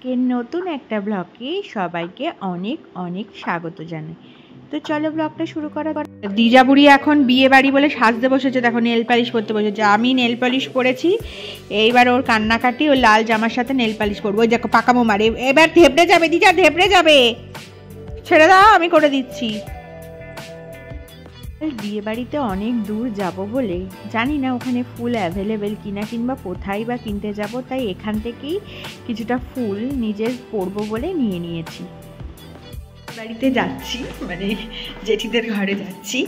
আজকের নতুন একটা ব্লগে সবাইকে অনেক অনেক স্বাগত জানাই। তো চলো ব্লগটা শুরু করা। দিজা বুড়ি এখন বিয়ে বাড়ি বলে সাজতে বসেছে, দেখো নেল পালিশ করতে বসেছে। আমি নেল পালিশ পরেছি, এইবার ওর কান্নাকাটি ও লাল জামার সাথে নেল পালিশ করবো। ওই দেখো পাকামো মারে, এবার ধেপড়ে যাবে দিজা, ধেপড়ে যাবে, ছেড়ে দাও আমি করে দিচ্ছি। বিয়ে বাড়িতে অনেক দূর যাব বলে জানি না ওখানে ফুল অ্যাভেলেবেল কিনা কিংবা কোথায় বা কিনতে যাব, তাই এখান থেকেই কিছুটা ফুল নিজের পরবো বলে নিয়ে নিয়েছি। বাড়িতে যাচ্ছি, মানে জেঠিদের ঘরে যাচ্ছি।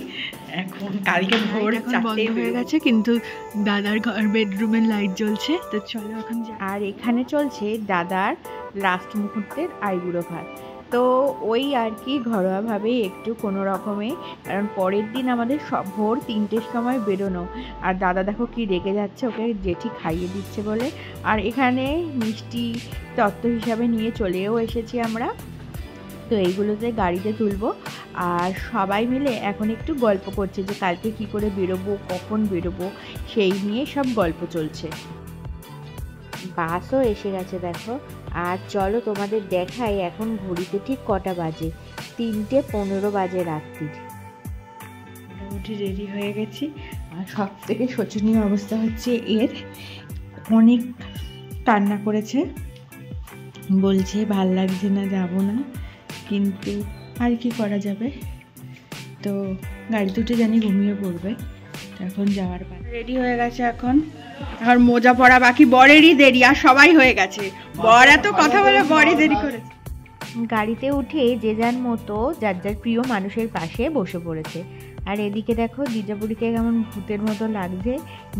এখন কালকে ভোর 4টে হয়ে গেছে, কিন্তু দাদার ঘর বেডরুমের লাইট জ্বলছে। তো চলো এখন। আর এখানে চলছে দাদার লাস্ট মুহূর্তের আইবুড়ো ভাত। তো ওই আর কি ঘরোয়াভাবে একটু কোনো রকমে, কারণ পরের দিন আমাদের সব ভোর 3টের সময় বেরোনো। আর দাদা দেখো কি রেগে যাচ্ছে, ওকে জেঠি খাইয়ে দিচ্ছে বলে। আর এখানে মিষ্টি তত্ত্ব হিসাবে নিয়ে চলেও এসেছি আমরা। তো এইগুলোতে গাড়িতে তুলবো, আর সবাই মিলে এখন একটু গল্প করছে যে কালকে কি করে বেরোবো, কখন বেরোবো, সেই নিয়ে সব গল্প চলছে। বাসও এসে গেছে দেখো। আর চলো তোমাদের দেখাই এখন ঘড়িতে ঠিক কটা বাজে। 3:15 বাজে রাত্রির। মোটামুটি রেডি হয়ে গেছি। আর সব থেকে শোচনীয় অবস্থা হচ্ছে এর, অনেক কান্না করেছে, বলছে ভাল লাগছে না, যাবো না, কিন্তু আর কি করা যাবে। তো গাড়িতে উঠে জানি ঘুমিয়ে পড়বে। এখন যাওয়ার পর রেডি হয়ে গেছে। এখন আর মোজা পরা বাকি, বরেরই দেরি, আর সবাই হয়ে গেছে। বর এত কথা বলে বরে দেরি করেছে। গাড়িতে উঠে যে যার মতো যার যার প্রিয় মানুষের পাশে বসে পড়েছে। আর এদিকে দেখো দিজাপুরিকে কেমন ভূতের মতো লাগছে,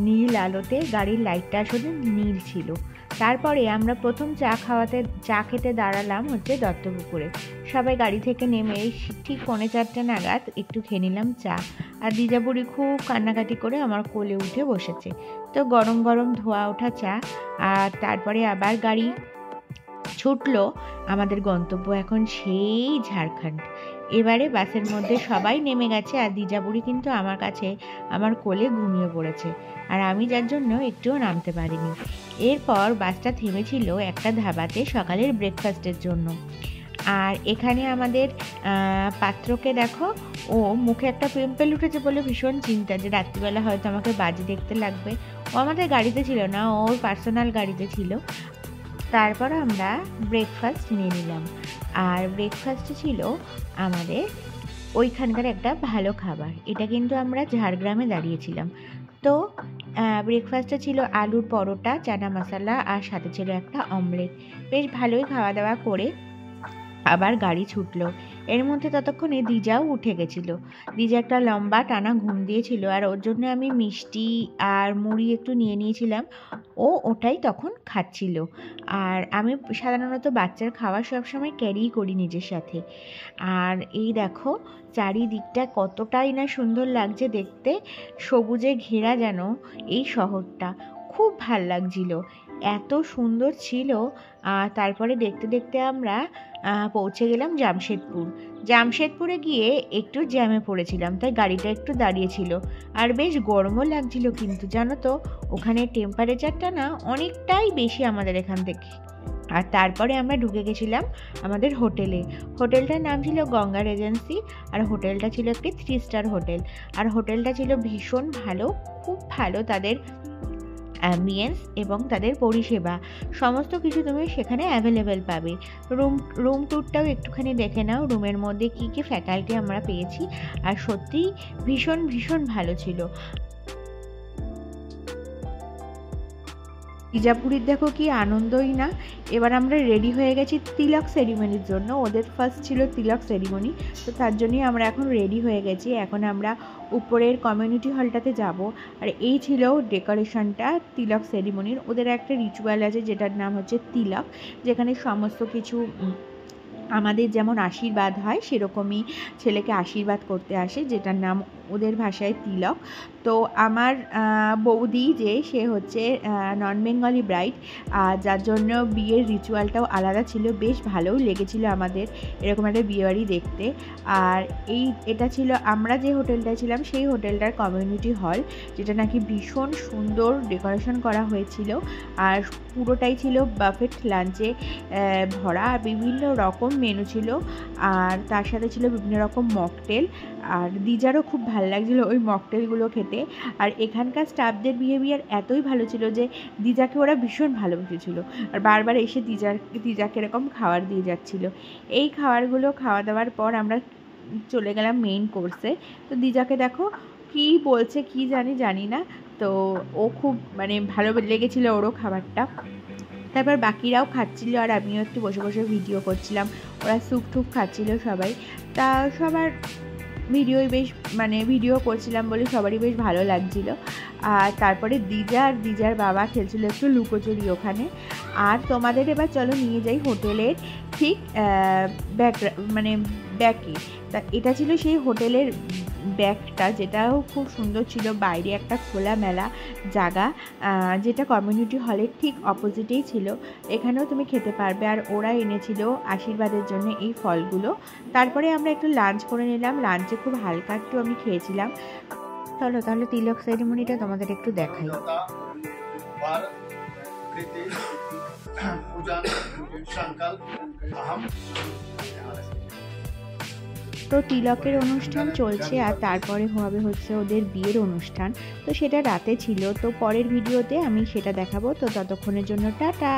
নীল আলোতে। গাড়ির লাইটটা আসলে নীল ছিল। তারপরে আমরা প্রথম চা খেতে দাঁড়ালাম হচ্ছে দত্তপুকুরে। সবাই গাড়ি থেকে নেমে ঠিক 3:45 নাগাদ একটু খেয়ে নিলাম চা। আর দিজাপুরি খুব কান্নাকাটি করে আমার কোলে উঠে বসেছে। তো গরম গরম ধোয়া ওঠা চা। আর তারপরে আবার গাড়ি ছুটলো। আমাদের গন্তব্য এখন সেই ঝাড়খণ্ড। এবারে বাসের মধ্যে সবাই নেমে গেছে, আর দিজাপুরি কিন্তু আমার কাছে আমার কোলে ঘুমিয়ে পড়েছে। আর আমি যার জন্য একটুও নামতে পারিনি। এরপর বাসটা থেমেছিল একটা ধাবাতে সকালের ব্রেকফাস্টের জন্য। আর এখানে আমাদের পাত্রকে দেখো, ও মুখে একটা পিম্পল উঠেছে বলে ভীষণ চিন্তা যে রাত্রিবেলা হয়তো আমাকে বাজি দেখতে লাগবে। ও আমাদের গাড়িতে ছিল না, ওর পার্সোনাল গাড়িতে ছিল। তারপর আমরা ব্রেকফাস্ট নিয়ে নিলাম। আর ব্রেকফাস্টে ছিল আমাদের ওইখানকার একটা ভালো খাবার। এটা কিন্তু আমরা ঝাড়গ্রামে দাঁড়িয়েছিলাম। তো ব্রেকফাস্টে ছিল আলুর পরোটা, চানা মশলা, আর সাথে ছিল একটা অমলেট। বেশ ভালোই খাওয়া দাওয়া করে আবার গাড়ি ছুটলো। এর মধ্যে ততক্ষণে দিজাও উঠে গেছিল। দিজা একটা লম্বা টানা ঘুম দিয়েছিল, আর ওর জন্য আমি মিষ্টি আর মুড়ি একটু নিয়ে নিয়েছিলাম। ও ওটাই তখন খাচ্ছিল। আর আমি সাধারণত বাচ্চার খাওয়া সবসময় ক্যারিই করি নিজের সাথে। আর এই দেখো চারিদিকটা কতটাই না সুন্দর লাগছে দেখতে, সবুজে ঘেরা যেন এই শহরটা। খুব ভাল লাগছিল, এত সুন্দর ছিল। তারপরে দেখতে দেখতে আমরা পৌঁছে গেলাম জামশেদপুরে গিয়ে একটু জ্যামে পড়েছিলাম, তাই গাড়িটা একটু দাঁড়িয়েছিল। আর বেশ গরমও লাগছিল, কিন্তু জানো তো ওখানে টেম্পারেচারটা না অনেকটাই বেশি আমাদের এখান থেকে। আর তারপরে আমরা ঢুকে গেছিলাম আমাদের হোটেলটার নাম ছিল গঙ্গা রেজেন্সি। আর হোটেলটা ছিল একটি 3 স্টার হোটেল। আর হোটেলটা ছিল ভীষণ ভালো, খুব ভালো তাদের অ্যাম্বিয়েন্স এবং তাদের পরিষেবা, সমস্ত কিছু তুমি সেখানে অ্যাভেলেবেল পাবে। রুম ট্যুরটাও একটুখানি দেখে নাও, রুমের মধ্যে কী কী ফ্যাকাল্টি আমরা পেয়েছি। আর সত্যিই ভীষণ ভীষণ ভালো ছিল। দিজাপুরীর দেখো কি আনন্দই না। এবার আমরা রেডি হয়ে গেছি তিলক সেরিমনির জন্য। ওদের ফার্স্ট ছিল তিলক সেরিমনি, তো তার জন্যই আমরা এখন রেডি হয়ে গেছি। এখন আমরা উপরের কমিউনিটি হলটাতে যাব। আর এই ছিল ডেকোরেশনটা তিলক সেরিমনির। ওদের একটা রিচুয়াল আছে যেটার নাম হচ্ছে তিলক, যেখানে সমস্ত কিছু আমাদের যেমন আশীর্বাদ হয় সেরকমই ছেলেকে আশীর্বাদ করতে আসে, যেটার নাম ওদের ভাষায় তিলক। তো আমার বৌদি যে সে হচ্ছে নন বেঙ্গলি ব্রাইড, যার জন্য বিয়ের রিচুয়ালটাও আলাদা ছিল, বেশ ভালোও লেগেছিল আমাদের এরকম একটা বিয়েবাড়ি দেখতে। আর এটা ছিল আমরা যে হোটেলটায় ছিলাম সেই হোটেলটার কমিউনিটি হল, যেটা নাকি ভীষণ সুন্দর ডেকোরেশন করা হয়েছিল। আর পুরোটাই ছিল বাফেট লাঞ্চে ভরা, বিভিন্ন রকম মেনু ছিল, আর তার সাথে ছিল বিভিন্ন রকম মকটেল। আর দিজারও খুব ভালো লাগছিলো ওই মকটেলগুলো খেতে। আর এখানকার স্টাফদের বিহেভিয়ার এতই ভালো ছিল যে দিজাকে ওরা ভীষণ ভালোবেসেছিল, আর বারবার এসে দিজাকে এরকম খাবার দিয়ে যাচ্ছিলো। এই খাবারগুলো খাওয়া দাওয়ার পর আমরা চলে গেলাম মেইন কোর্সে। তো দিজাকে দেখো কি বলছে কি জানি না, তো ও খুব মানে ভালো লেগেছিলো ওরও খাবারটা। তারপর বাকিরাও খাচ্ছিল আর আমিও একটু বসে বসে ভিডিও করছিলাম। ওরা স্যুপ টুপ খাচ্ছিল সবাই, তা সবার ভিডিও করছিলাম বলে সবারই বেশ ভালো লাগছিল। আর তারপরে দিজার বাবা খেলছিল একটু লুকোচুরি ওখানে। আর তোমাদের এবার চলো নিয়ে যাই হোটেলের ঠিক ব্যাকে। তা এটা ছিল সেই হোটেলের ব্যাগটা, যেটাও খুব সুন্দর ছিল। বাইরে একটা খোলামেলা জায়গা, যেটা কমিউনিটি হলের ঠিক অপোজিটেই ছিল। এখানেও তুমি খেতে পারবে। আর ওরা এনেছিল আশীর্বাদের জন্য এই ফলগুলো। তারপরে আমরা একটু লাঞ্চ করে নিলাম। লাঞ্চে খুব হালকা একটু আমি খেয়েছিলাম। চলো তাহলে তিলক সেরিমনিটা তোমাদের একটু দেখাই। তো তিলকের অনুষ্ঠান চলছে আর তারপরে হচ্ছে ওদের বিয়ের অনুষ্ঠান। তো সেটা রাতে ছিল, তো পরের ভিডিওতে আমি সেটা দেখাবো। তো ততক্ষণের জন্য টাটা।